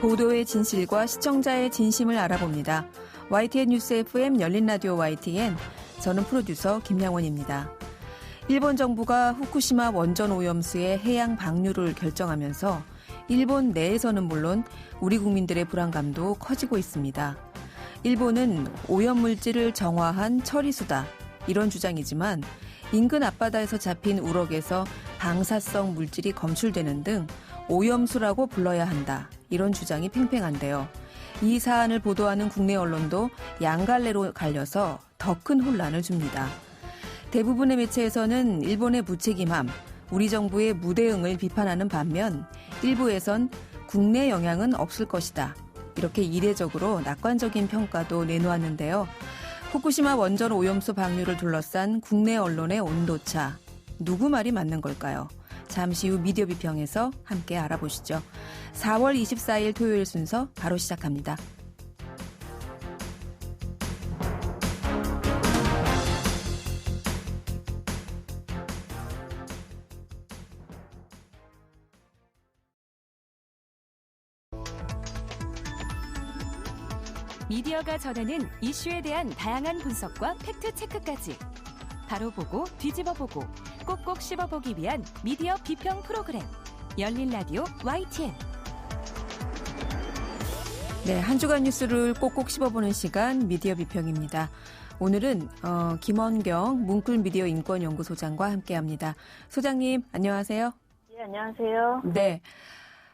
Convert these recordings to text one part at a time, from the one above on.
보도의 진실과 시청자의 진심을 알아봅니다. YTN 뉴스 FM 열린 라디오 YTN, 저는 프로듀서 김양원입니다. 일본 정부가 후쿠시마 원전 오염수의 해양 방류를 결정하면서 일본 내에서는 물론 우리 국민들의 불안감도 커지고 있습니다. 일본은 오염물질을 정화한 처리수다, 이런 주장이지만 인근 앞바다에서 잡힌 우럭에서 방사성 물질이 검출되는 등 오염수라고 불러야 한다, 이런 주장이 팽팽한데요. 이 사안을 보도하는 국내 언론도 양갈래로 갈려서 더 큰 혼란을 줍니다. 대부분의 매체에서는 일본의 무책임함, 우리 정부의 무대응을 비판하는 반면 일부에선 국내 영향은 없을 것이다, 이렇게 이례적으로 낙관적인 평가도 내놓았는데요. 후쿠시마 원전 오염수 방류를 둘러싼 국내 언론의 온도차, 누구 말이 맞는 걸까요? 잠시 후 미디어 비평에서 함께 알아보시죠. 4월 24일 토요일 순서 바로 시작합니다. 미디어가 전하는 이슈에 대한 다양한 분석과 팩트체크까지 바로 보고 뒤집어 보고 꼭꼭 씹어보기 위한 미디어 비평 프로그램 열린 라디오 YTN. 네, 한 주간 뉴스를 꼭꼭 씹어보는 시간 미디어 비평입니다. 오늘은 김원경 문쿨미디어 인권연구소장과 함께합니다. 소장님, 안녕하세요. 네, 안녕하세요. 네.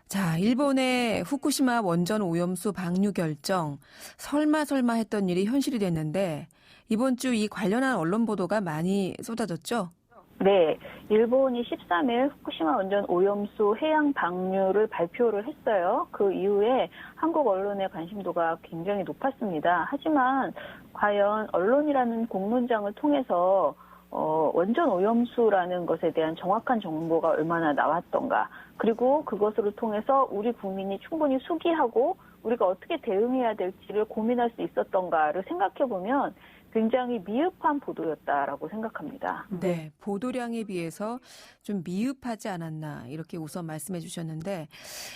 자, 일본의 후쿠시마 원전 오염수 방류 결정, 설마 했던 일이 현실이 됐는데 이번 주 이 관련한 언론 보도가 많이 쏟아졌죠? 네, 일본이 13일 후쿠시마 원전 오염수 해양 방류를 발표를 했어요. 그 이후에 한국 언론의 관심도가 굉장히 높았습니다. 하지만 과연 언론이라는 공론장을 통해서 원전 오염수라는 것에 대한 정확한 정보가 얼마나 나왔던가, 그리고 그것으로 통해서 우리 국민이 충분히 숙의하고 우리가 어떻게 대응해야 될지를 고민할 수 있었던가를 생각해보면 굉장히 미흡한 보도였다라고 생각합니다. 네, 보도량에 비해서 좀 미흡하지 않았나, 이렇게 우선 말씀해 주셨는데,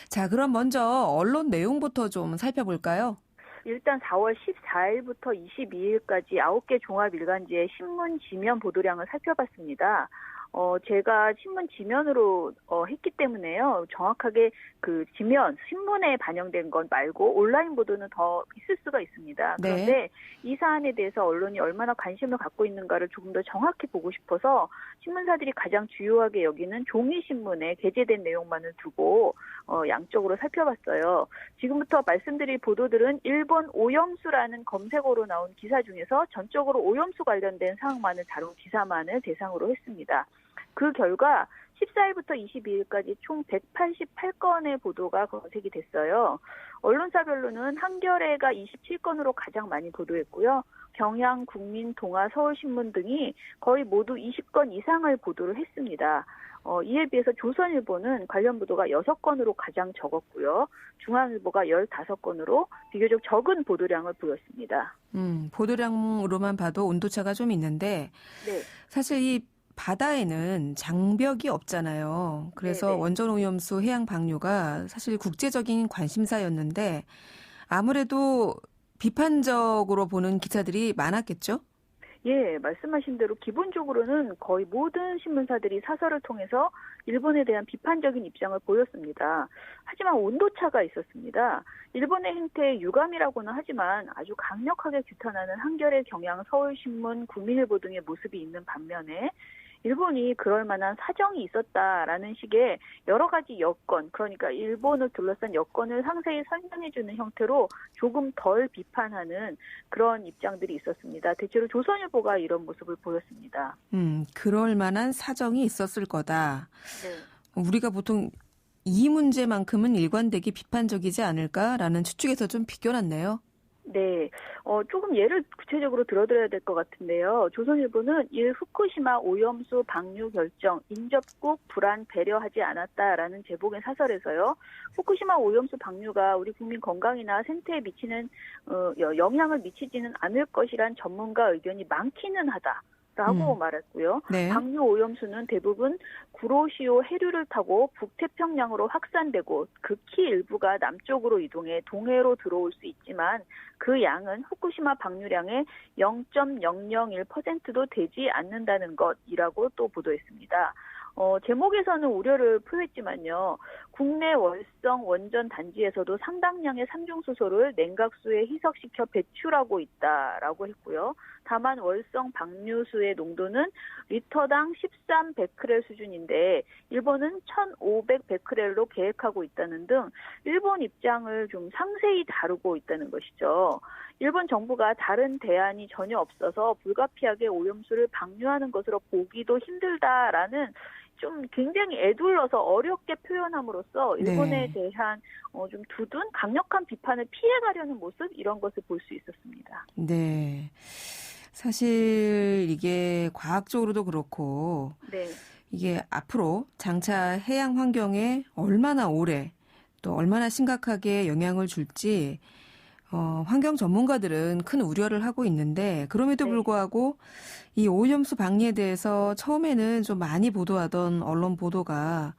자, 그럼 먼저 언론 내용부터 좀 살펴볼까요? 일단 4월 14일부터 22일까지 9개 종합일간지의 신문 지면 보도량을 살펴봤습니다. 제가 신문 지면으로 했기 때문에요. 정확하게 그 지면, 신문에 반영된 것 말고 온라인 보도는 더 있을 수가 있습니다. 그런데 네. 이 사안에 대해서 언론이 얼마나 관심을 갖고 있는가를 조금 더 정확히 보고 싶어서 신문사들이 가장 주요하게 여기는 종이신문에 게재된 내용만을 두고 양쪽으로 살펴봤어요. 지금부터 말씀드릴 보도들은 일본 오염수라는 검색어로 나온 기사 중에서 전적으로 오염수 관련된 사항만을 다룬 기사만을 대상으로 했습니다. 그 결과 14일부터 22일까지 총 188건의 보도가 검색이 됐어요. 언론사별로는 한겨레가 27건으로 가장 많이 보도했고요. 경향, 국민, 동아, 서울신문 등이 거의 모두 20건 이상을 보도를 했습니다. 이에 비해서 조선일보는 관련 보도가 6건으로 가장 적었고요. 중앙일보가 15건으로 비교적 적은 보도량을 보였습니다. 보도량으로만 봐도 온도차가 좀 있는데, 네. 사실 이 바다에는 장벽이 없잖아요. 그래서 네네. 원전 오염수 해양 방류가 사실 국제적인 관심사였는데 아무래도 비판적으로 보는 기사들이 많았겠죠? 예, 말씀하신 대로 기본적으로는 거의 모든 신문사들이 사설을 통해서 일본에 대한 비판적인 입장을 보였습니다. 하지만 온도차가 있었습니다. 일본의 행태에 유감이라고는 하지만 아주 강력하게 규탄하는 한겨레, 경향, 서울신문, 국민일보 등의 모습이 있는 반면에 일본이 그럴 만한 사정이 있었다라는 식의 여러 가지 여건, 그러니까 일본을 둘러싼 여건을 상세히 설명해주는 형태로 조금 덜 비판하는 그런 입장들이 있었습니다. 대체로 조선일보가 이런 모습을 보였습니다. 그럴 만한 사정이 있었을 거다. 네. 우리가 보통 이 문제만큼은 일관되게 비판적이지 않을까라는 추측에서 좀 비껴났네요. 네, 조금 예를 구체적으로 들어드려야 될 것 같은데요. 조선일보는 후쿠시마 오염수 방류 결정, 인접국 불안 배려하지 않았다라는 제목의 사설에서요. 후쿠시마 오염수 방류가 우리 국민 건강이나 생태에 미치는 영향을 미치지는 않을 것이란 전문가 의견이 많기는 하다. 라고 말했고요. 네. 방류 오염수는 대부분 구로시오 해류를 타고 북태평양으로 확산되고 극히 일부가 남쪽으로 이동해 동해로 들어올 수 있지만 그 양은 후쿠시마 방류량의 0.001%도 되지 않는다는 것이라고 또 보도했습니다. 제목에서는 우려를 표했지만요. 국내 월성 원전 단지에서도 상당량의 삼중수소를 냉각수에 희석시켜 배출하고 있다라고 했고요. 다만 월성 방류수의 농도는 리터당 13베크렐 수준인데 일본은 1,500베크렐로 계획하고 있다는 등 일본 입장을 좀 상세히 다루고 있다는 것이죠. 일본 정부가 다른 대안이 전혀 없어서 불가피하게 오염수를 방류하는 것으로 보기도 힘들다라는 좀 굉장히 애둘러서 어렵게 표현함으로써 일본에 대한 좀 두둔 강력한 비판을 피해가려는 모습 이런 것을 볼 수 있었습니다. 네. 사실 이게 과학적으로도 그렇고 네. 이게 앞으로 장차 해양 환경에 얼마나 오래 또 얼마나 심각하게 영향을 줄지 환경 전문가들은 큰 우려를 하고 있는데 그럼에도 불구하고 이 오염수 방류에 대해서 처음에는 좀 많이 보도하던 언론 보도가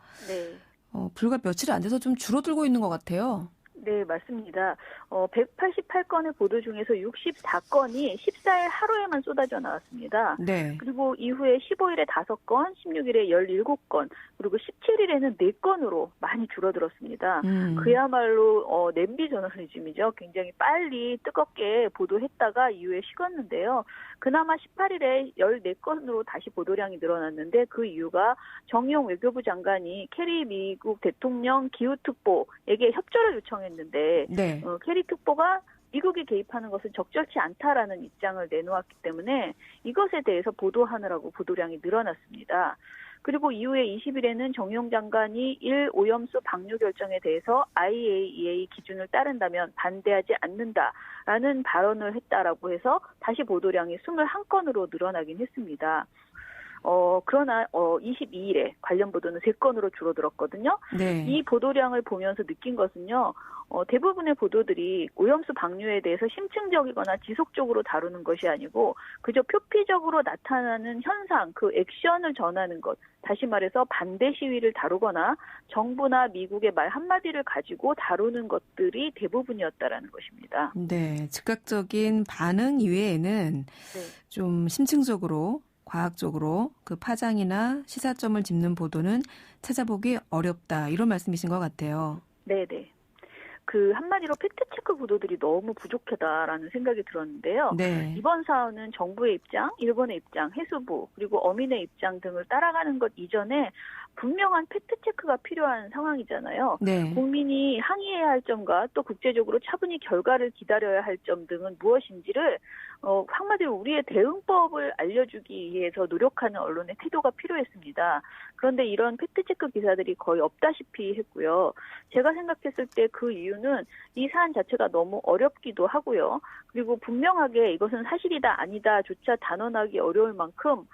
불과 며칠 안 돼서 좀 줄어들고 있는 것 같아요. 네, 맞습니다. 188건의 보도 중에서 64건이 14일 하루에만 쏟아져 나왔습니다. 네. 그리고 이후에 15일에 5건, 16일에 17건, 그리고 17일에는 4건으로 많이 줄어들었습니다. 그야말로 냄비 저널리즘이죠. 굉장히 빨리 뜨겁게 보도했다가 이후에 식었는데요. 그나마 18일에 14건으로 다시 보도량이 늘어났는데 그 이유가 정의용 외교부 장관이 케리 미국 대통령 기후특보에게 협조를 요청했는데 네. 케리 특보가 미국이 개입하는 것은 적절치 않다라는 입장을 내놓았기 때문에 이것에 대해서 보도하느라고 보도량이 늘어났습니다. 그리고 이후에 20일에는 정의용 장관이 오염수 방류 결정에 대해서 IAEA 기준을 따른다면 반대하지 않는다라는 발언을 했다라고 해서 다시 보도량이 21건으로 늘어나긴 했습니다. 그러나 22일에 관련 보도는 3건으로 줄어들었거든요. 네. 이 보도량을 보면서 느낀 것은요. 대부분의 보도들이 오염수 방류에 대해서 심층적이거나 지속적으로 다루는 것이 아니고 그저 표피적으로 나타나는 현상, 그 액션을 전하는 것. 다시 말해서 반대 시위를 다루거나 정부나 미국의 말 한마디를 가지고 다루는 것들이 대부분이었다라는 것입니다. 네. 즉각적인 반응 이외에는 좀 심층적으로 과학적으로 그 파장이나 시사점을 짚는 보도는 찾아보기 어렵다. 이런 말씀이신 것 같아요. 네네. 그 한마디로 팩트체크 보도들이 너무 부족하다라는 생각이 들었는데요. 네. 이번 사안은 정부의 입장, 일본의 입장, 해수부, 그리고 어민의 입장 등을 따라가는 것 이전에 분명한 팩트체크가 필요한 상황이잖아요. 네. 국민이 항의해야 할 점과 또 국제적으로 차분히 결과를 기다려야 할 점 등은 무엇인지를 한마디로 우리의 대응법을 알려주기 위해서 노력하는 언론의 태도가 필요했습니다. 그런데 이런 팩트체크 기사들이 거의 없다시피 했고요. 제가 생각했을 때 그 이유는 이 사안 자체가 너무 어렵기도 하고요. 그리고 분명하게 이것은 사실이다 아니다조차 단언하기 어려울 만큼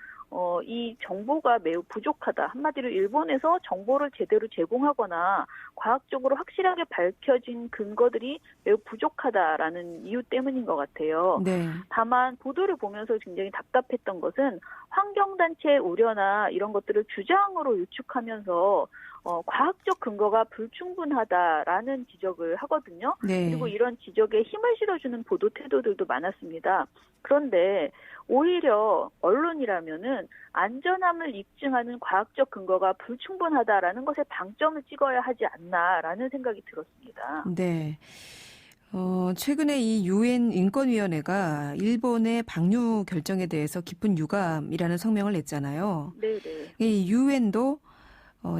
이 정보가 매우 부족하다. 한마디로 일본에서 정보를 제대로 제공하거나 과학적으로 확실하게 밝혀진 근거들이 매우 부족하다라는 이유 때문인 것 같아요. 네. 다만 보도를 보면서 굉장히 답답했던 것은 환경단체의 우려나 이런 것들을 주장으로 유축하면서 과학적 근거가 불충분하다라는 지적을 하거든요. 네. 그리고 이런 지적에 힘을 실어주는 보도 태도들도 많았습니다. 그런데 오히려 언론이라면은 안전함을 입증하는 과학적 근거가 불충분하다라는 것에 방점을 찍어야 하지 않나라는 생각이 들었습니다. 네. 최근에 이 유엔 인권위원회가 일본의 방류 결정에 대해서 깊은 유감이라는 성명을 냈잖아요. 네네. 이 유엔도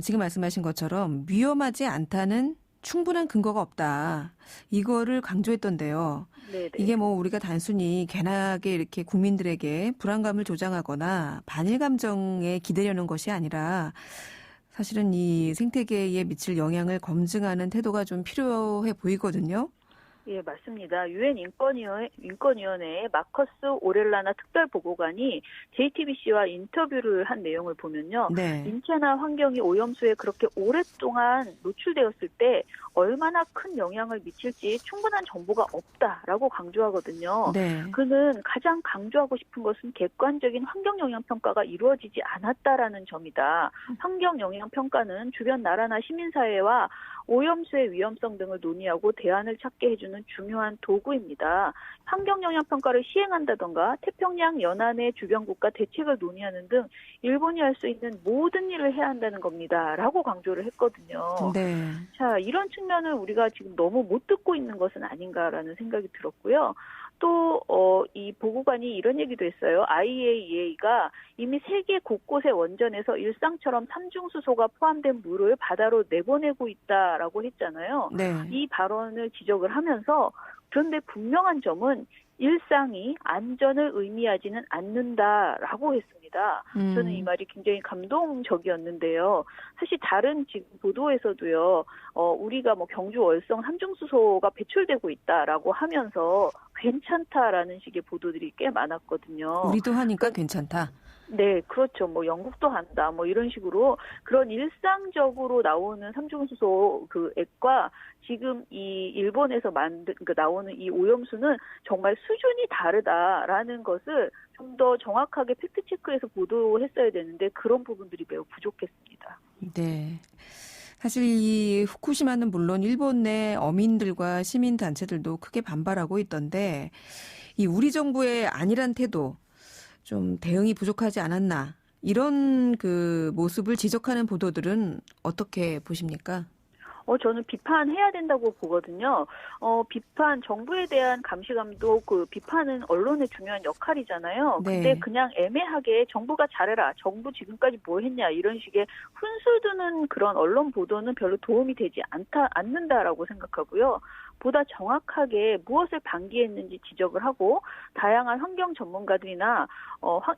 지금 말씀하신 것처럼 위험하지 않다는 충분한 근거가 없다. 이거를 강조했던데요. 네네. 이게 우리가 단순히 괜하게 이렇게 국민들에게 불안감을 조장하거나 반일 감정에 기대려는 것이 아니라 사실은 이 생태계에 미칠 영향을 검증하는 태도가 좀 필요해 보이거든요. 예, 맞습니다. 유엔 인권위원회의 마커스 오렐라나 특별보고관이 JTBC와 인터뷰를 한 내용을 보면요. 네. 인체나 환경이 오염수에 그렇게 오랫동안 노출되었을 때 얼마나 큰 영향을 미칠지 충분한 정보가 없다라고 강조하거든요. 네. 그는 가장 강조하고 싶은 것은 객관적인 환경영향평가가 이루어지지 않았다라는 점이다. 환경영향평가는 주변 나라나 시민사회와 오염수의 위험성 등을 논의하고 대안을 찾게 해주는 중요한 도구입니다. 환경영향평가를 시행한다던가 태평양 연안의 주변 국가 대책을 논의하는 등 일본이 할 수 있는 모든 일을 해야 한다는 겁니다. 라고 강조를 했거든요. 네. 자, 이런 측면을 우리가 지금 너무 못 듣고 있는 것은 아닌가라는 생각이 들었고요. 또 이 보고관이 이런 얘기도 했어요. IAEA가 이미 세계 곳곳의 원전에서 일상처럼 삼중수소가 포함된 물을 바다로 내보내고 있다라고 했잖아요. 네. 이 발언을 지적을 하면서 그런데 분명한 점은 일상이 안전을 의미하지는 않는다라고 했습니다. 저는 이 말이 굉장히 감동적이었는데요. 사실 다른 지금 보도에서도요, 우리가 뭐 경주 월성 삼중수소가 배출되고 있다라고 하면서 괜찮다라는 식의 보도들이 꽤 많았거든요. 우리도 하니까 괜찮다. 네, 그렇죠. 뭐 영국도 한다. 뭐 이런 식으로 그런 일상적으로 나오는 삼중수소 그 액과 지금 이 일본에서 나오는 이 오염수는 정말 수준이 다르다라는 것을 좀 더 정확하게 팩트 체크해서 보도했어야 되는데 그런 부분들이 매우 부족했습니다. 네. 사실 이 후쿠시마는 물론 일본 내 어민들과 시민 단체들도 크게 반발하고 있던데 이 우리 정부의 안일한 태도 좀 대응이 부족하지 않았나 이런 그 모습을 지적하는 보도들은 어떻게 보십니까? 저는 비판해야 된다고 보거든요. 정부에 대한 감시감도 그 비판은 언론의 중요한 역할이잖아요. 네. 근데 그냥 애매하게 정부가 잘해라, 정부 지금까지 뭐 했냐 이런 식의 훈수 두는 그런 언론 보도는 별로 도움이 되지 않는다라고 생각하고요. 보다 정확하게 무엇을 방기했는지 지적을 하고 다양한 환경 전문가들이나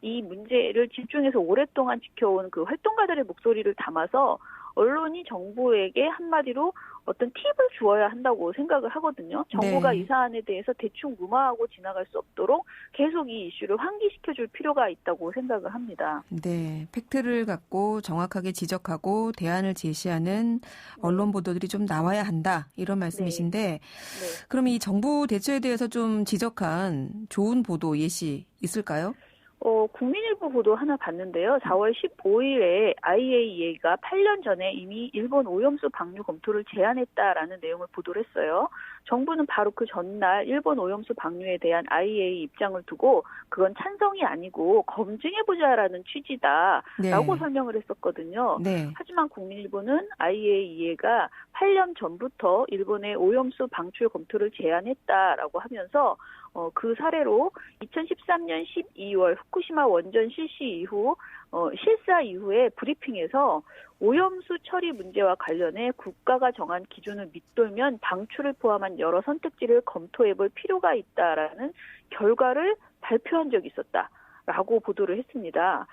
이 문제를 집중해서 오랫동안 지켜온 그 활동가들의 목소리를 담아서 언론이 정부에게 한마디로 어떤 팁을 주어야 한다고 생각을 하거든요. 정부가 네. 이 사안에 대해서 대충 무마하고 지나갈 수 없도록 계속 이 이슈를 환기시켜줄 필요가 있다고 생각을 합니다. 네. 팩트를 갖고 정확하게 지적하고 대안을 제시하는 언론 보도들이 좀 나와야 한다. 이런 말씀이신데 네. 그럼 이 정부 대처에 대해서 좀 지적한 좋은 보도 예시 있을까요? 국민일보 보도 하나 봤는데요. 4월 15일에 IAEA가 8년 전에 이미 일본 오염수 방류 검토를 제안했다라는 내용을 보도를 했어요. 정부는 바로 그 전날 일본 오염수 방류에 대한 IAEA 입장을 두고 그건 찬성이 아니고 검증해보자라는 취지다라고 네. 설명을 했었거든요. 네. 하지만 국민일보는 IAEA가 8년 전부터 일본의 오염수 방출 검토를 제안했다라고 하면서 그 사례로 2013년 12월 후쿠시마 원전 실사 이후에 브리핑에서 오염수 처리 문제와 관련해 국가가 정한 기준을 밑돌면 방출을 포함한 여러 선택지를 검토해볼 필요가 있다라는 결과를 발표한 적이 있었다라고 보도를 했습니다.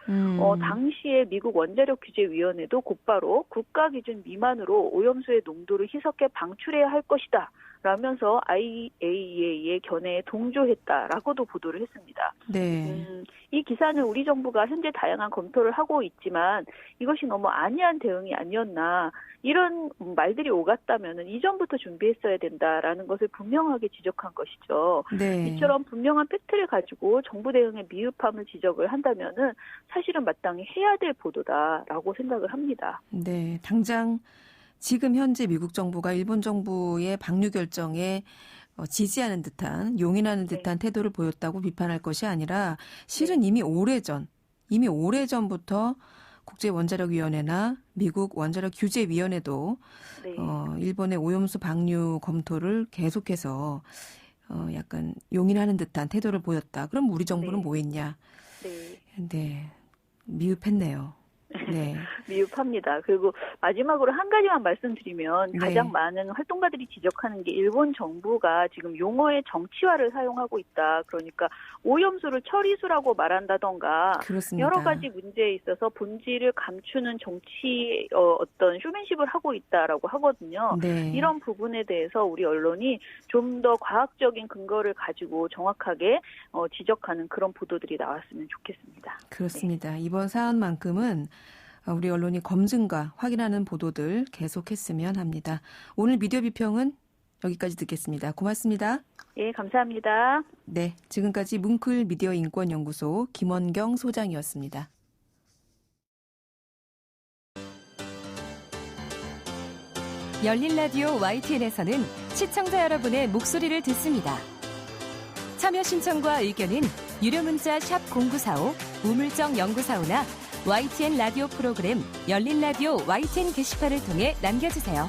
당시에 미국 원자력 규제위원회도 곧바로 국가 기준 미만으로 오염수의 농도를 희석해 방출해야 할 것이다. 라면서 IAEA의 견해에 동조했다라고도 보도를 했습니다. 네. 이 기사는 우리 정부가 현재 다양한 검토를 하고 있지만 이것이 너무 안이한 대응이 아니었나 이런 말들이 오갔다면은 이전부터 준비했어야 된다라는 것을 분명하게 지적한 것이죠. 네. 이처럼 분명한 팩트를 가지고 정부 대응의 미흡함을 지적을 한다면은 사실은 마땅히 해야 될 보도다라고 생각을 합니다. 네. 당장 지금 현재 미국 정부가 일본 정부의 방류 결정에 지지하는 듯한 용인하는 듯한 태도를 보였다고 비판할 것이 아니라 실은 이미 오래전부터 국제원자력위원회나 미국 원자력 규제위원회도 일본의 오염수 방류 검토를 계속해서 약간 용인하는 듯한 태도를 보였다. 그럼 우리 정부는 뭐 했냐? 네. 네. 미흡했네요. 네. 미흡합니다. 그리고 마지막으로 한 가지만 말씀드리면 네. 가장 많은 활동가들이 지적하는 게 일본 정부가 지금 용어의 정치화를 사용하고 있다. 그러니까 오염수를 처리수라고 말한다던가 그렇습니다. 여러 가지 문제에 있어서 본질을 감추는 정치 어떤 쇼맨십을 하고 있다라고 하거든요. 네. 이런 부분에 대해서 우리 언론이 좀 더 과학적인 근거를 가지고 정확하게 지적하는 그런 보도들이 나왔으면 좋겠습니다. 그렇습니다. 네. 이번 사안만큼은 우리 언론이 검증과 확인하는 보도들 계속했으면 합니다. 오늘 미디어 비평은 여기까지 듣겠습니다. 고맙습니다. 예, 감사합니다. 네, 지금까지 뭉클 미디어 인권연구소 김원경 소장이었습니다. 열린 라디오 YTN에서는 시청자 여러분의 목소리를 듣습니다. 참여 신청과 의견은 유료 문자 샵 0945, 우물정 0945나 YTN 라디오 프로그램 열린 라디오 YTN 게시판을 통해 남겨주세요.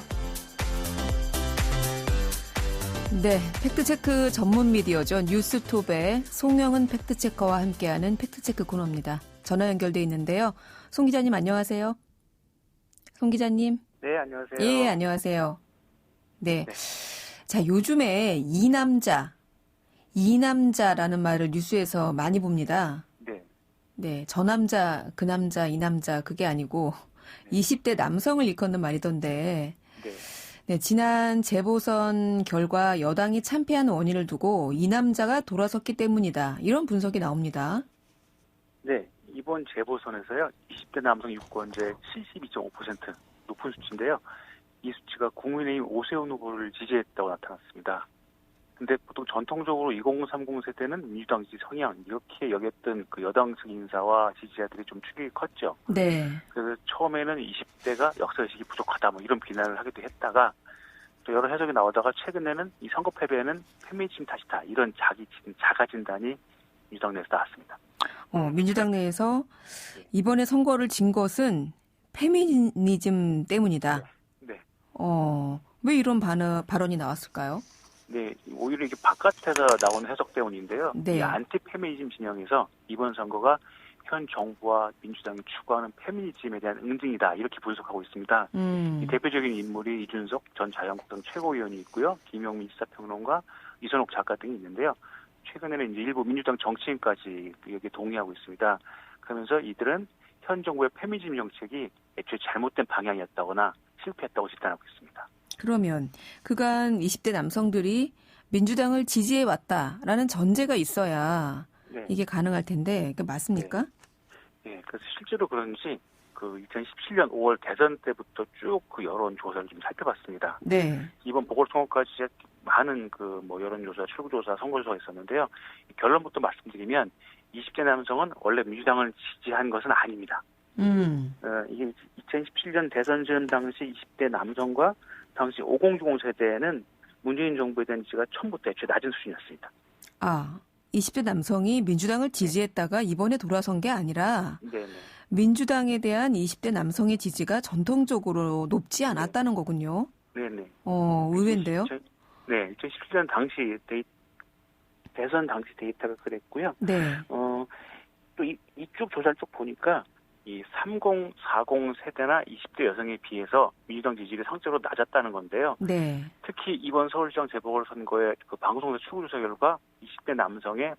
네, 팩트체크 전문 미디어죠. 뉴스톱의 송영은 팩트체커와 함께하는 팩트체크 코너입니다. 전화 연결돼 있는데요. 송 기자님 안녕하세요. 송 기자님. 네, 안녕하세요. 예, 안녕하세요. 네. 자, 요즘에 이남자라는 말을 뉴스에서 많이 봅니다. 네. 네, 저 남자, 그 남자, 이 남자 그게 아니고 20대 남성을 일컫는 말이던데. 네. 네, 지난 재보선 결과 여당이 참패한 원인을 두고 이 남자가 돌아섰기 때문이다. 이런 분석이 나옵니다. 네, 이번 재보선에서요. 20대 남성 유권자의 72.5% 높은 수치인데요. 이 수치가 국민의힘 오세훈 후보를 지지했다고 나타났습니다. 근데 보통 전통적으로 2030 세대는 민주당 지지 성향 이렇게 여겼던 그 여당 측 인사와 지지자들이 좀 충격이 컸죠. 네. 그래서 처음에는 20대가 역사의식이 부족하다 뭐 이런 비난을 하기도 했다가 또 여러 해석이 나오다가 최근에는 이 선거 패배는 페미니즘 탓이다 이런 자가 진단이 민주당 내에서 나왔습니다. 민주당 내에서 이번에 선거를 진 것은 페미니즘 때문이다. 네. 왜 이런 발언이 나왔을까요? 네, 오히려 이게 바깥에서 나오는 해석 때문인데요. 네. 이 안티 페미니즘 진영에서 이번 선거가 현 정부와 민주당이 추구하는 페미니즘에 대한 응징이다 이렇게 분석하고 있습니다. 이 대표적인 인물이 이준석 전 자유한국당 최고위원이 있고요. 김용민 시사평론가, 이선옥 작가 등이 있는데요. 최근에는 이제 일부 민주당 정치인까지 여기에 동의하고 있습니다. 그러면서 이들은 현 정부의 페미니즘 정책이 애초에 잘못된 방향이었다거나 실패했다고 진단하고 있습니다. 그러면 그간 20대 남성들이 민주당을 지지해왔다라는 전제가 있어야 네. 이게 가능할 텐데 그게 맞습니까? 네, 그래서 실제로 그런지 그 2017년 5월 대선 때부터 쭉 그 여론조사를 좀 살펴봤습니다. 네. 이번 보궐선거까지 많은 그 뭐 여론조사, 출구조사, 선거조사가 있었는데요. 결론부터 말씀드리면 20대 남성은 원래 민주당을 지지한 것은 아닙니다. 이게 2017년 대선 전 당시 20대 남성과 당시 5060 세대는 문재인 정부에 대한 지지가 처음부터 애초에 낮은 수준이었습니다. 20대 남성이 민주당을 지지했다가 이번에 돌아선 게 아니라 네네. 민주당에 대한 20대 남성의 지지가 전통적으로 높지 않았다는 거군요. 네네. 의외인데요. 네, 2017년 당시 대선 당시 데이터가 그랬고요. 네. 또 이쪽 조사를 쭉 보니까 이 30, 40 세대나 20대 여성에 비해서 민주당 지지율이 상대적으로 낮았다는 건데요. 네. 특히 이번 서울시장 재보궐선거의 그 방송사 출구조사 결과 20대 남성의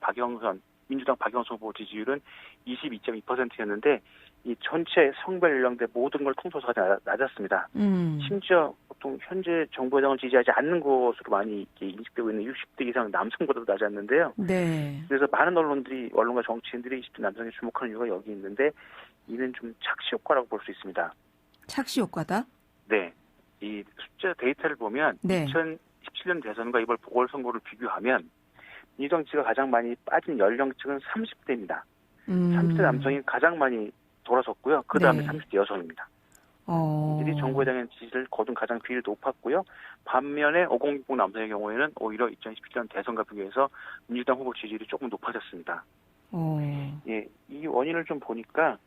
민주당 박영선 후보 지지율은 22.2%였는데 이 전체 성별 연령대 모든 걸 통틀어서 낮았습니다. 심지어 보통 현재 정부 여당을 지지하지 않는 것으로 많이 인식되고 있는 60대 이상 남성보다도 낮았는데요. 네. 그래서 많은 언론과 정치인들이 20대 남성에 주목하는 이유가 여기 있는데 이는 좀 착시 효과라고 볼 수 있습니다. 착시 효과다? 네. 이 숫자 데이터를 보면 네. 2017년 대선과 이번 보궐선거를 비교하면 민주당 지지가 가장 많이 빠진 연령층은 30대입니다. 30대 남성이 가장 많이 돌아섰고요. 그 다음에 네. 30대 여성입니다. 이들이 정부에 대한 지지를 거둔 가장 비율이 높았고요. 반면에 5060 남성의 경우에는 오히려 2017년 대선과 비교해서 민주당 후보 지지율이 조금 높아졌습니다. 예, 이 원인을 좀 보니까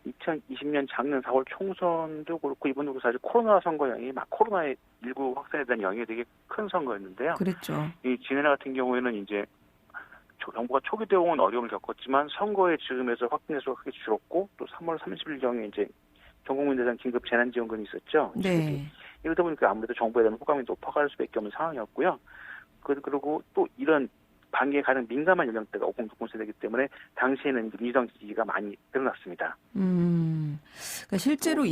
2020년 작년 4월 총선도 그렇고 이번도 사실 코로나 선거 영향이 코로나19 확산에 대한 영향이 되게 큰 선거였는데요. 그랬죠. 이 지난해 같은 경우에는 이제 정부가 초기 대응은 어려움을 겪었지만 선거의 즈음에서 확진자 수가 크게 줄었고 또 3월 30일경에 이제 전 국민 대상 긴급 재난지원금이 있었죠. 네. 이러다 보니까 아무래도 정부에 대한 호감이 높아갈 수밖에 없는 상황이었고요. 그리고 또 이런 반기에 가장 민감한 연령대가 50-60 세대이기 때문에 당시에는 민주당 지지가 많이 늘어났습니다. 그러니까 실제로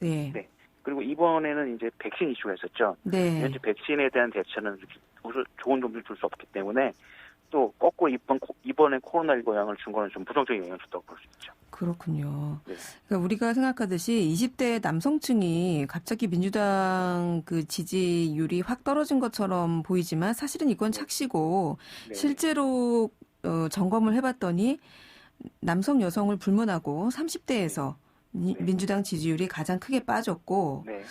네. 그리고 이번에는 이제 백신 이슈가 있었죠. 네. 현재 백신에 대한 대처는 좋은 점을 줄 수 없기 때문에 또 거꾸로 이번에 코로나19 영향을 준 거는 좀 부정적인 영향을 줬다고 볼 수 있죠. 그렇군요. 네. 그러니까 우리가 생각하듯이 20대 남성층이 갑자기 민주당 그 지지율이 확 떨어진 것처럼 보이지만 사실은 이건 착시고 네. 실제로 점검을 해봤더니 남성 여성을 불문하고 30대에서 민주당 지지율이 가장 크게 빠졌고 네.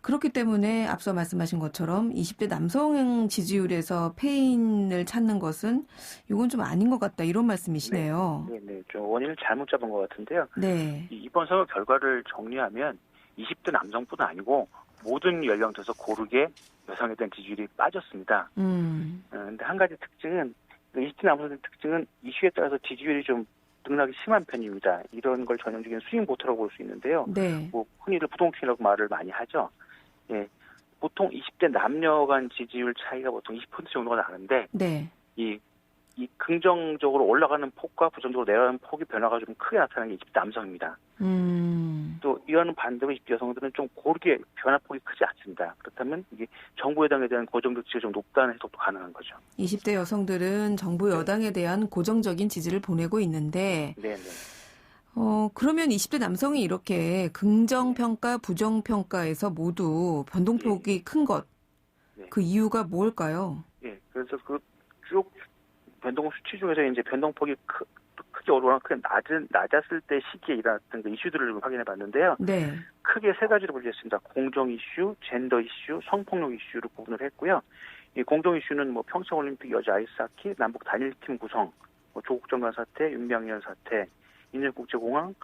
그렇기 때문에 앞서 말씀하신 것처럼 20대 남성 지지율에서 패인을 찾는 것은 이건 좀 아닌 것 같다 이런 말씀이시네요. 네. 좀 원인을 잘못 잡은 것 같은데요. 네. 이번 선거 결과를 정리하면 20대 남성뿐 아니고 모든 연령대에서 고르게 여성에 대한 지지율이 빠졌습니다. 그런데 한 가지 특징은 20대 남성의 특징은 이슈에 따라서 지지율이 좀 등락이 심한 편입니다. 이런 걸 전형적인 스윙 보터라고 볼 수 있는데요. 네. 뭐 흔히들 부동층이라고 말을 많이 하죠. 예, 보통 20대 남녀 간 지지율 차이가 보통 20% 정도가 나는데 네. 이 긍정적으로 올라가는 폭과 부정적으로 내려가는 폭이 변화가 좀 크게 나타나는 게 20대 남성입니다. 또 이와는 반대로 20대 여성들은 좀 고르게 변화폭이 크지 않습니다. 그렇다면 이게 정부 여당에 대한 고정적 지지가 좀 높다는 해석도 가능한 거죠. 20대 여성들은 정부 여당에 대한 고정적인 지지를 보내고 있는데 네네. 그러면 20대 남성이 이렇게 긍정평가, 부정평가에서 모두 변동폭이 큰 것, 그 이유가 뭘까요? 예, 그래서 그 쭉 변동 수치 중에서 이제 변동폭이 크게 오르거나 크게 낮았을 때 시기에 일어났던 그 이슈들을 확인해 봤는데요. 네. 크게 세 가지로 분류했습니다. 공정 이슈, 젠더 이슈, 성폭력 이슈를 구분을 했고요. 이 공정 이슈는 뭐 평창올림픽 여자 아이스하키, 남북 단일팀 구성, 뭐 조국 장관 사태, 윤병열 사태, 인천국제공항,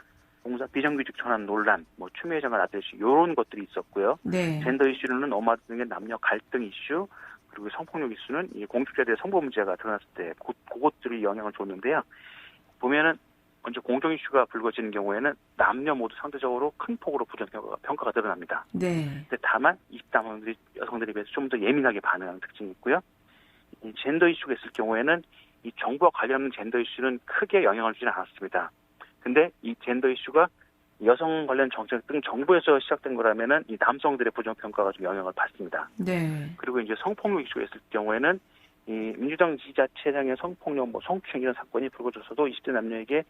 공사 비정규직 전환 논란, 뭐 추미애 장관 아들 이슈 이런 것들이 있었고요. 네. 젠더 이슈는 엄마 등의 남녀 갈등 이슈, 그리고 성폭력 이슈는 이 공직자들의 성범 문제가 드러났을 때 그것들이 영향을 줬는데요. 보면은 먼저 공정 이슈가 불거지는 경우에는 남녀 모두 상대적으로 큰 폭으로 부정평가가 드러납니다. 네. 근데 다만 20대 여성들에 비해서 좀 더 예민하게 반응하는 특징이 있고요. 이 젠더 이슈가 있을 경우에는 이 정부와 관련된 젠더 이슈는 크게 영향을 주지는 않았습니다. 근데 이 젠더 이슈가 여성 관련 정책 등 정부에서 시작된 거라면은 이 남성들의 부정평가가 좀 영향을 받습니다. 네. 그리고 이제 성폭력 이슈가 있을 경우에는 이 민주당 지자체장의 성폭력, 뭐 성추행 이런 사건이 불거졌어도 20대 남녀에게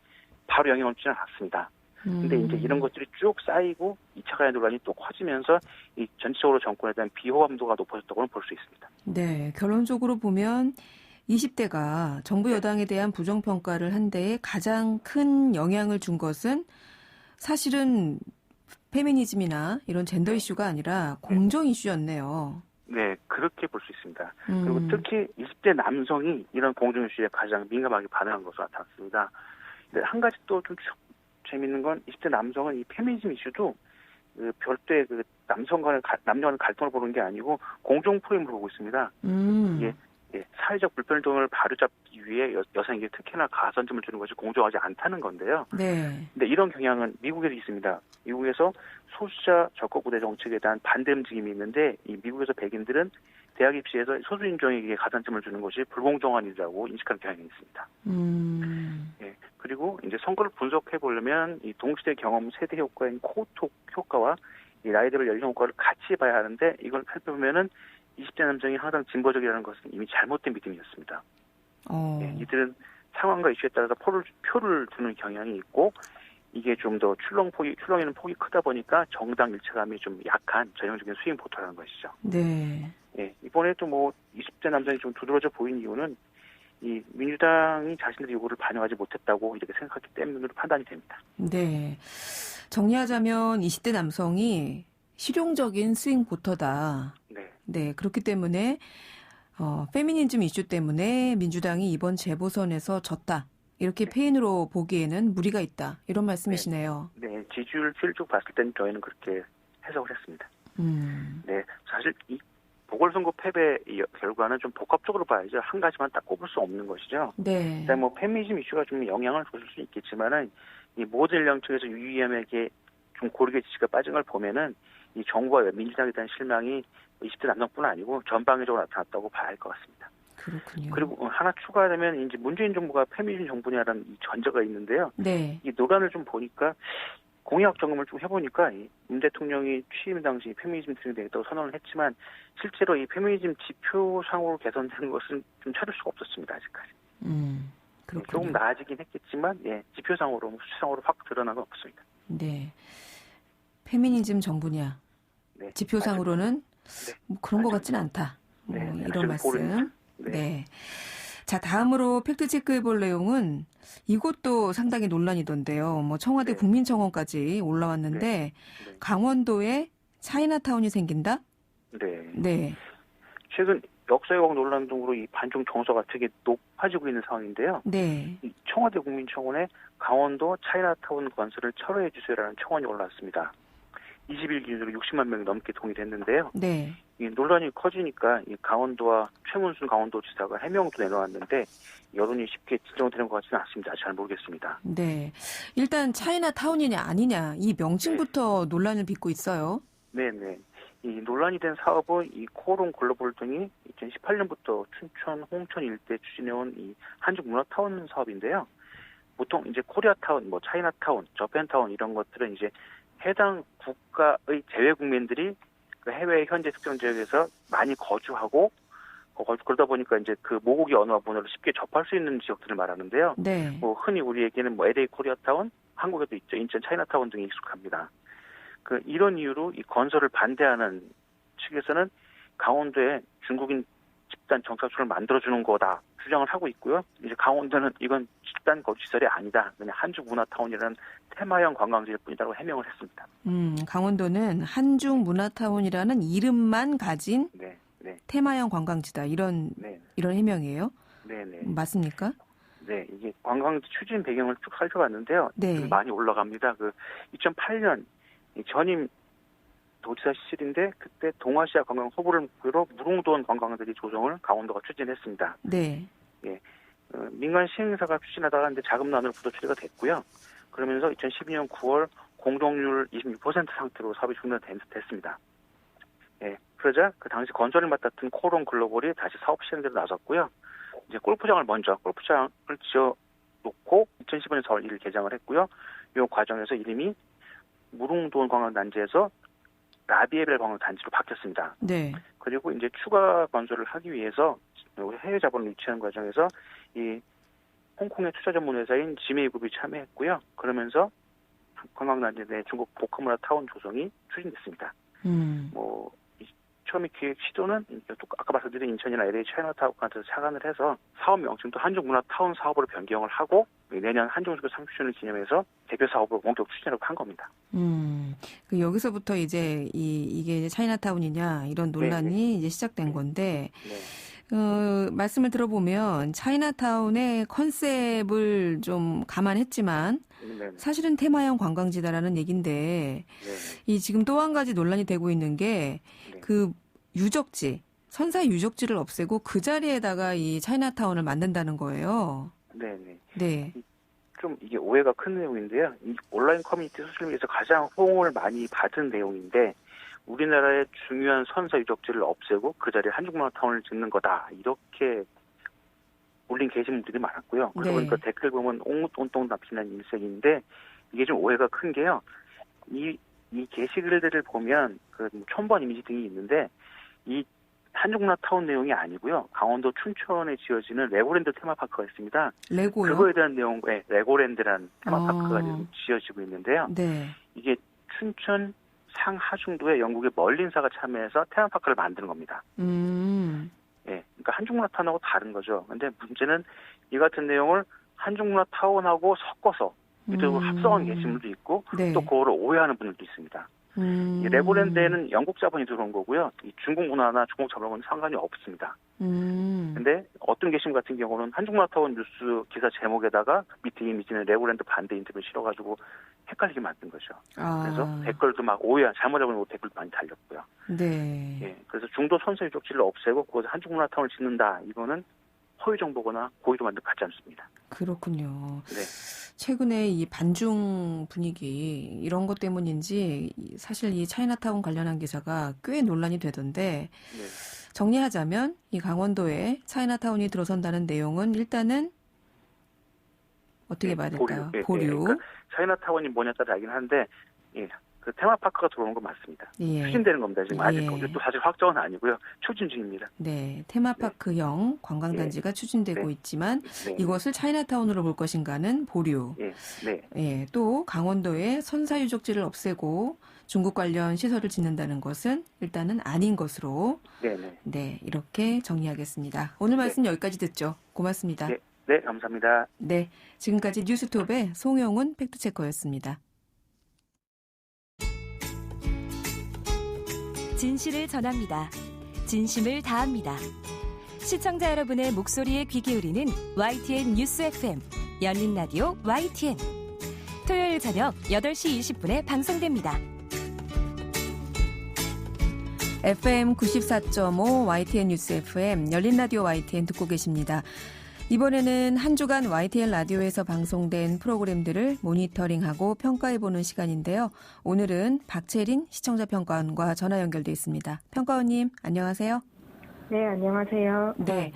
바로 영향을 주지는 않았습니다. 근데 이제 이런 것들이 쭉 쌓이고 2차 가해 논란이 또 커지면서 이 전체적으로 정권에 대한 비호감도가 높아졌다고는 볼 수 있습니다. 네. 결론적으로 보면 20대가 정부 여당에 대한 부정평가를 한 데에 가장 큰 영향을 준 것은 사실은 페미니즘이나 이런 젠더 이슈가 아니라 공정 이슈였네요. 네, 그렇게 볼 수 있습니다. 그리고 특히 20대 남성이 이런 공정 이슈에 가장 민감하게 반응한 것으로 나타났습니다. 근데 한 가지 또 좀 재밌는 건 20대 남성은 이 페미니즘 이슈도 그 별도의 그 남녀 간의 갈등을 보는 게 아니고 공정 프레임으로 보고 있습니다. 이게 사회적 불평등을 바로잡기 위해 여성에게 특히나 가산점을 주는 것이 공정하지 않다는 건데요. 네. 근데 이런 경향은 미국에도 있습니다. 미국에서 소수자 적극 우대 정책에 대한 반대 움직임이 있는데 이 미국에서 백인들은 대학 입시에서 소수 인종에게 가산점을 주는 것이 불공정한 일이라고 인식하는 경향이 있습니다. 예, 그리고 이제 선거를 분석해 보려면 이 동시대 경험 세대 효과인 코호톡 효과와 이 나이대별 연령 효과를 같이 봐야 하는데 이걸 살펴보면은 20대 남성이 항상 진보적이라는 것은 이미 잘못된 믿음이었습니다. 예, 이들은 상황과 이슈에 따라서 표를 두는 경향이 있고 이게 좀 더 출렁이는 폭이 크다 보니까 정당 일체감이 좀 약한 전형적인 스윙 보터라는 것이죠. 네. 예, 이번에도 뭐 20대 남성이 좀 두드러져 보인 이유는 이 민주당이 자신들의 요구를 반영하지 못했다고 이렇게 생각했기 때문으로 판단이 됩니다. 네. 정리하자면 20대 남성이 실용적인 스윙 보터다. 네. 네. 그렇기 때문에 페미니즘 이슈 때문에 민주당이 이번 재보선에서 졌다. 이렇게 페인으로 보기에는 무리가 있다. 이런 말씀이시네요. 네. 지지율 쭉 봤을 때는 저희는 그렇게 해석을 했습니다. 네. 사실 이 보궐선거 패배 결과는 좀 복합적으로 봐야죠. 한 가지만 딱 꼽을 수 없는 것이죠. 네. 뭐 페미니즘 이슈가 좀 영향을 줄 수 있겠지만은 이 모든 연령층에서 유의함에게 좀 고르게 지지가 빠진 걸 보면은 이 정부와 민주당에 대한 실망이 20대 남성뿐 아니고 전방위적으로 나타났다고 봐야 할 것 같습니다. 그렇군요. 그리고 하나 추가하면 이제 문재인 정부가 페미니즘 정부냐라는 이 전제가 있는데요. 네. 이 논란을 좀 보니까 공약 점검을 좀 해보니까 문 대통령이 취임 당시 페미니즘 등이 되겠다고 선언을 했지만 실제로 이 페미니즘 지표상으로 개선되는 것은 좀 찾을 수가 없었습니다. 아직까지. 그렇군요. 조금 나아지긴 했겠지만 지표상으로 수치상으로 확 드러난 건 없습니다. 네. 페미니즘 정부냐. 네. 지표상으로는 네. 뭐 그런 것 같지는 않다. 네. 이런 말씀. 네. 네. 자, 다음으로 팩트체크해 볼 내용은 이것도 상당히 논란이던데요. 뭐 청와대 네. 국민청원까지 올라왔는데 네. 강원도에 차이나타운이 생긴다? 네. 네. 최근 역사의혹 논란 등으로 이 반중 정서가 되게 높아지고 있는 상황인데요. 네. 이 청와대 국민청원에 강원도 차이나타운 건설을 철회해 주세요라는 청원이 올라왔습니다. 20일 기준으로 60만 명이 넘게 동의됐는데요. 네. 이 논란이 커지니까 이 강원도와 최문순 강원도지사가 해명도 내놓았는데 여론이 쉽게 진정되는 것 같지는 않습니다. 잘 모르겠습니다. 네. 일단 차이나타운이냐 아니냐 이 명칭부터 논란을 빚고 있어요. 네네. 이 논란이 된 사업은 이 코오롱 글로벌 등이 2018년부터 춘천, 홍천 일대 추진해온 이 한중 문화타운 사업인데요. 보통 이제 코리아타운, 뭐 차이나타운, 저펜타운 이런 것들은 이제 해당 국가의 재외 국민들이 그 해외 현재 특정 지역에서 많이 거주하고 그러다 보니까 이제 그 모국의 언어와 문화를 쉽게 접할 수 있는 지역들을 말하는데요. 네. 뭐 흔히 우리에게는 뭐 LA 코리아타운, 한국에도 있죠. 인천 차이나타운 등이 익숙합니다. 그 이런 이유로 이 건설을 반대하는 측에서는 강원도에 중국인 집단 정착촌을 만들어주는 거다 주장을 하고 있고요. 이제 강원도는 이건 집단 거주시설이 아니다. 그냥 한중 문화타운이라는 테마형 관광지일 뿐이라고 해명을 했습니다. 강원도는 한중 문화타운이라는 이름만 가진 네, 네. 테마형 관광지다. 이런 해명이에요? 네, 네. 맞습니까? 네, 이게 관광지 추진 배경을 쭉 살펴봤는데요. 네. 많이 올라갑니다. 그 2008년 전임 도지사 시절인데 그때 동아시아 관광 후보를 목표로 무릉도원 관광들이 조성을 강원도가 추진했습니다. 네. 예, 민간 시행사가 추진하다가 이제 자금난으로 부도 처리가 됐고요. 그러면서 2012년 9월 공동률 26% 상태로 사업이 중단됐습니다. 예, 그러자 그 당시 건설을 맡았던 코오롱 글로벌이 다시 사업 시행대로 나섰고요. 이제 골프장을 지어 놓고 2015년 4월 1일 개장을 했고요. 이 과정에서 이름이 무릉도원 관광단지에서 라비에벨 관광단지로 바뀌었습니다. 네. 그리고 이제 추가 건설을 하기 위해서 해외 자본을 유치하는 과정에서 이 홍콩의 투자 전문 회사인 지메이그룹이 참여했고요. 그러면서 관광단지 내 중국 복합문화 타운 조성이 추진됐습니다. 뭐 처음에 기획 시도는 아까 말씀드린 인천이나 LA 차이나타운한테서 착안을 해서 사업 명칭도 한중문화타운 사업으로 변경을 하고 내년 한중수교 30주년을 기념해서 대표 사업으로 본격 추진하려고 한 겁니다. 그 여기서부터 이제 이게 이제 차이나타운이냐 이런 논란이 네. 이제 시작된 건데 네. 말씀을 들어보면 차이나타운의 컨셉을 좀 감안했지만 네. 사실은 테마형 관광지다라는 얘기인데 네. 이 지금 또 한 가지 논란이 되고 있는 게 그 유적지 선사 유적지를 없애고 그 자리에다가 이 차이나타운을 만든다는 거예요. 네. 네. 좀 이게 오해가 큰 내용인데요. 이 온라인 커뮤니티 소셜미디어에서 가장 호응을 많이 받은 내용인데 우리나라의 중요한 선사 유적지를 없애고 그 자리에 한중문화타운을 짓는 거다. 이렇게 올린 게시물들이 많았고요. 그러다 보니까 댓글 보면 온통 다 비난 일색인데 이게 좀 오해가 큰 게요. 이 게시글들을 보면 그 첨부한 이미지 등이 있는데 이 한중문화타운 내용이 아니고요. 강원도 춘천에 지어지는 레고랜드 테마파크가 있습니다. 레고요? 그거에 대한 내용에 레고랜드라는 테마파크가 지금 지어지고 있는데요. 네. 이게 춘천 상하중도에 영국의 멀린사가 참여해서 테마파크를 만드는 겁니다. 예, 그러니까 한중문화타운하고 다른 거죠. 근데 문제는 이 같은 내용을 한중문화타운하고 섞어서 또 합성한 게시물도 있고 또 그거를 오해하는 분들도 있습니다. 이 레고랜드에는 영국 자본이 들어온 거고요. 이 중국 문화나 중국 자본은 상관이 없습니다. 근데 어떤 게시물 같은 경우는 한중문화타운 뉴스 기사 제목에다가 밑에 이미지는 레고랜드 반대 인터뷰를 실어가지고 헷갈리게 만든 거죠. 그래서 댓글도 막 잘못 알고 댓글도 많이 달렸고요. 네. 예, 그래서 중도 선사 유적지를 없애고 거기서 한중문화타운을 짓는다. 이거는 허위 정보거나 고의로 만든 갖지 않습니다. 그렇군요. 네. 최근에 이 반중 분위기 이런 것 때문인지 사실 이 차이나타운 관련한 기사가 꽤 논란이 되던데 네. 정리하자면 이 강원도에 차이나타운이 들어선다는 내용은 일단은 어떻게 봐야 될까요? 보류. 그러니까 차이나타운이 뭐냐에 따라 알긴 한데 그 테마파크가 들어오는 건 맞습니다. 추진되는 겁니다. 지금 아직 또 사실 확정은 아니고요. 추진 중입니다. 네, 테마파크형 관광단지가 추진되고 있지만 이것을 차이나타운으로 볼 것인가는 보류. 또 강원도에 선사유적지를 없애고 중국 관련 시설을 짓는다는 것은 일단은 아닌 것으로 이렇게 정리하겠습니다. 오늘 말씀 여기까지 듣죠. 고맙습니다. 네, 감사합니다. 네, 지금까지 뉴스톱의 송영훈 팩트체커였습니다. 진실을 전합니다. 진심을 다합니다. 시청자 여러분의 목소리에 귀 기울이는 YTN 뉴스 FM 열린 라디오 YTN. 토요일 저녁 8시 20분에 방송됩니다. FM 94.5 YTN 뉴스 FM 열린 라디오 YTN 듣고 계십니다. 이번에는 한 주간 YTN 라디오에서 방송된 프로그램들을 모니터링하고 평가해보는 시간인데요. 오늘은 박채린 시청자 평가원과 전화 연결돼 있습니다. 평가원님, 안녕하세요. 네, 안녕하세요. 네.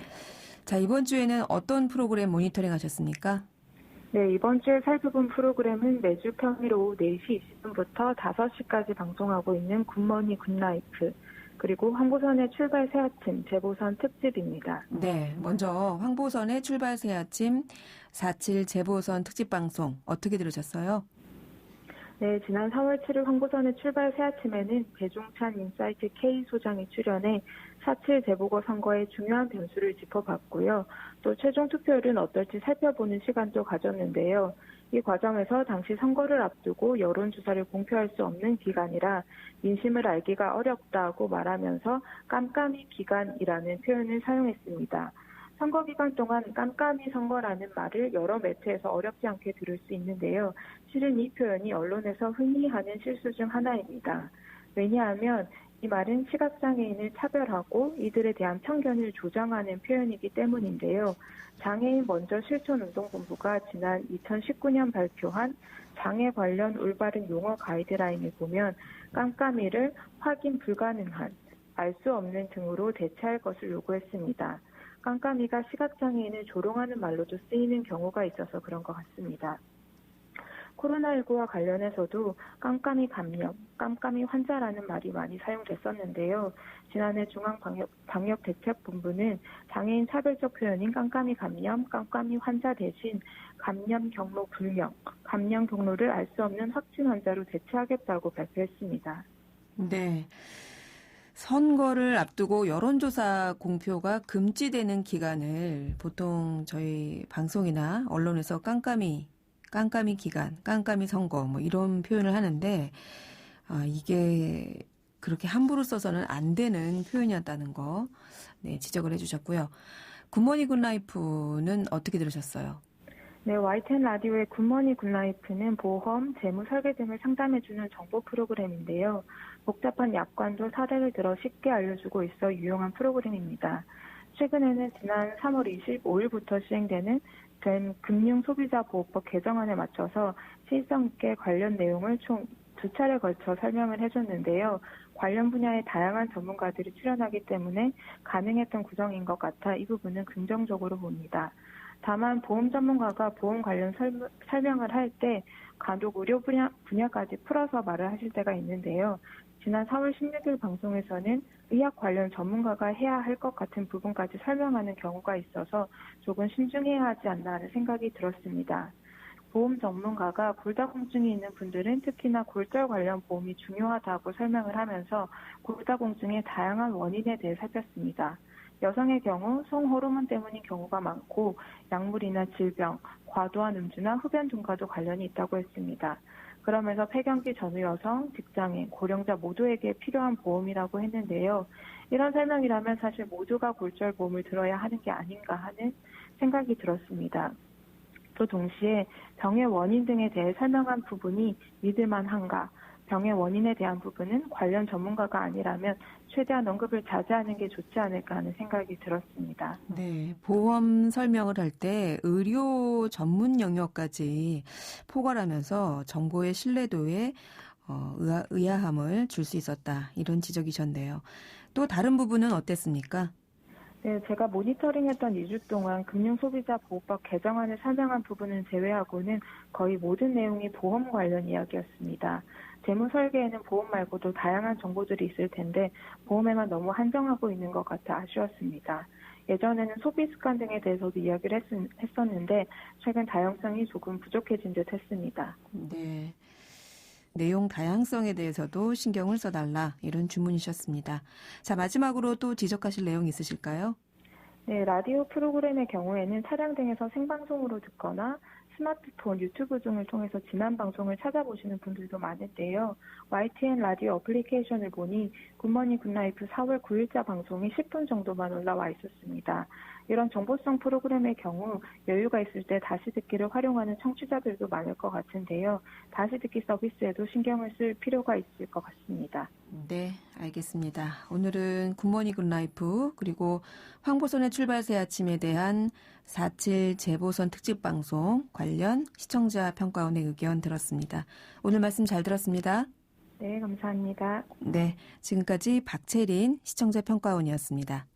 자, 이번 주에는 어떤 프로그램 모니터링 하셨습니까? 네, 이번 주에 살펴본 프로그램은 매주 평일 오후 4시 20분부터 5시까지 방송하고 있는 굿모닝 굿라이프, 그리고 황보선의 출발 새아침 재보선 특집입니다. 네, 먼저 황보선의 출발 새아침 4.7 재보선 특집 방송 어떻게 들으셨어요? 네, 지난 4월 7일 황보선의 출발 새아침에는 배종찬 인사이트 K 소장이 출연해 4.7 재보궐선거의 중요한 변수를 짚어봤고요. 또 최종 투표율은 어떨지 살펴보는 시간도 가졌는데요. 이 과정에서 당시 선거를 앞두고 여론조사를 공표할 수 없는 기간이라 민심을 알기가 어렵다고 말하면서 깜깜이 기간이라는 표현을 사용했습니다. 선거 기간 동안 깜깜이 선거라는 말을 여러 매체에서 어렵지 않게 들을 수 있는데요. 실은 이 표현이 언론에서 흔히 하는 실수 중 하나입니다. 왜냐하면 이 말은 시각장애인을 차별하고 이들에 대한 편견을 조장하는 표현이기 때문인데요. 장애인 먼저 실천운동본부가 지난 2019년 발표한 장애 관련 올바른 용어 가이드라인을 보면 깜깜이를 확인 불가능한, 알 수 없는 등으로 대체할 것을 요구했습니다. 깜깜이가 시각장애인을 조롱하는 말로도 쓰이는 경우가 있어서 그런 것 같습니다. 코로나19와 관련해서도 깜깜이 감염, 깜깜이 환자라는 말이 많이 사용됐었는데요. 지난해 중앙방역대책본부는 장애인 차별적 표현인 깜깜이 감염, 깜깜이 환자 대신 감염 경로 불명, 감염 경로를 알 수 없는 확진 환자로 대체하겠다고 발표했습니다. 네. 선거를 앞두고 여론조사 공표가 금지되는 기간을 보통 저희 방송이나 언론에서 깜깜이 기간, 깜깜이 선거 뭐 이런 표현을 하는데 이게 그렇게 함부로 써서는 안 되는 표현이었다는 거 지적을 해주셨고요. 굿모닝 굿라이프는 어떻게 들으셨어요? 네, YTN 라디오의 굿모닝 굿라이프는 보험, 재무 설계 등을 상담해주는 정보 프로그램인데요. 복잡한 약관도 사례를 들어 쉽게 알려주고 있어 유용한 프로그램입니다. 최근에는 지난 3월 25일부터 시행되는 된 금융소비자보호법 개정안에 맞춰서 실성 있게 관련 내용을 총 2차례 걸쳐 설명을 해줬는데요. 관련 분야의 다양한 전문가들이 출연하기 때문에 가능했던 구성인 것 같아 이 부분은 긍정적으로 봅니다. 다만 보험 전문가가 보험 관련 설명을 할 때 간혹 의료 분야까지 풀어서 말을 하실 때가 있는데요. 지난 4월 16일 방송에서는 의학 관련 전문가가 해야 할 것 같은 부분까지 설명하는 경우가 있어서 조금 신중해야 하지 않나 하는 생각이 들었습니다. 보험 전문가가 골다공증이 있는 분들은 특히나 골절 관련 보험이 중요하다고 설명을 하면서 골다공증의 다양한 원인에 대해 살폈습니다. 여성의 경우 성호르몬 때문인 경우가 많고 약물이나 질병, 과도한 음주나 흡연 등과도 관련이 있다고 했습니다. 그러면서 폐경기 전후 여성, 직장인, 고령자 모두에게 필요한 보험이라고 했는데요. 이런 설명이라면 사실 모두가 골절 보험을 들어야 하는 게 아닌가 하는 생각이 들었습니다. 또 동시에 병의 원인 등에 대해 설명한 부분이 믿을만한가, 병의 원인에 대한 부분은 관련 전문가가 아니라면 최대한 언급을 자제하는 게 좋지 않을까 하는 생각이 들었습니다. 네, 보험 설명을 할 때 의료 전문 영역까지 포괄하면서 정보의 신뢰도에 의아함을 줄 수 있었다. 이런 지적이셨네요. 또 다른 부분은 어땠습니까? 네, 제가 모니터링했던 2주 동안 금융소비자보호법 개정안을 산정한 부분은 제외하고는 거의 모든 내용이 보험 관련 이야기였습니다. 재무 설계에는 보험 말고도 다양한 정보들이 있을 텐데 보험에만 너무 한정하고 있는 것 같아 아쉬웠습니다. 예전에는 소비 습관 등에 대해서도 이야기를 했었는데 최근 다양성이 조금 부족해진 듯 했습니다. 네. 내용 다양성에 대해서도 신경을 써달라 이런 주문이셨습니다. 자, 마지막으로 또 지적하실 내용 있으실까요? 네, 라디오 프로그램의 경우에는 차량 등에서 생방송으로 듣거나 스마트폰, 유튜브 등을 통해서 지난 방송을 찾아보시는 분들도 많은데요. YTN 라디오 어플리케이션을 보니 굿모닝 굿라이프 4월 9일자 방송이 10분 정도만 올라와 있었습니다. 이런 정보성 프로그램의 경우 여유가 있을 때 다시 듣기를 활용하는 청취자들도 많을 것 같은데요. 다시 듣기 서비스에도 신경을 쓸 필요가 있을 것 같습니다. 네, 알겠습니다. 오늘은 굿모닝 굿라이프 그리고 황보선의 출발 새 아침에 대한 4.7 재보선 특집 방송 관련 시청자 평가원의 의견 들었습니다. 오늘 말씀 잘 들었습니다. 네, 감사합니다. 네, 지금까지 박채린 시청자 평가원이었습니다.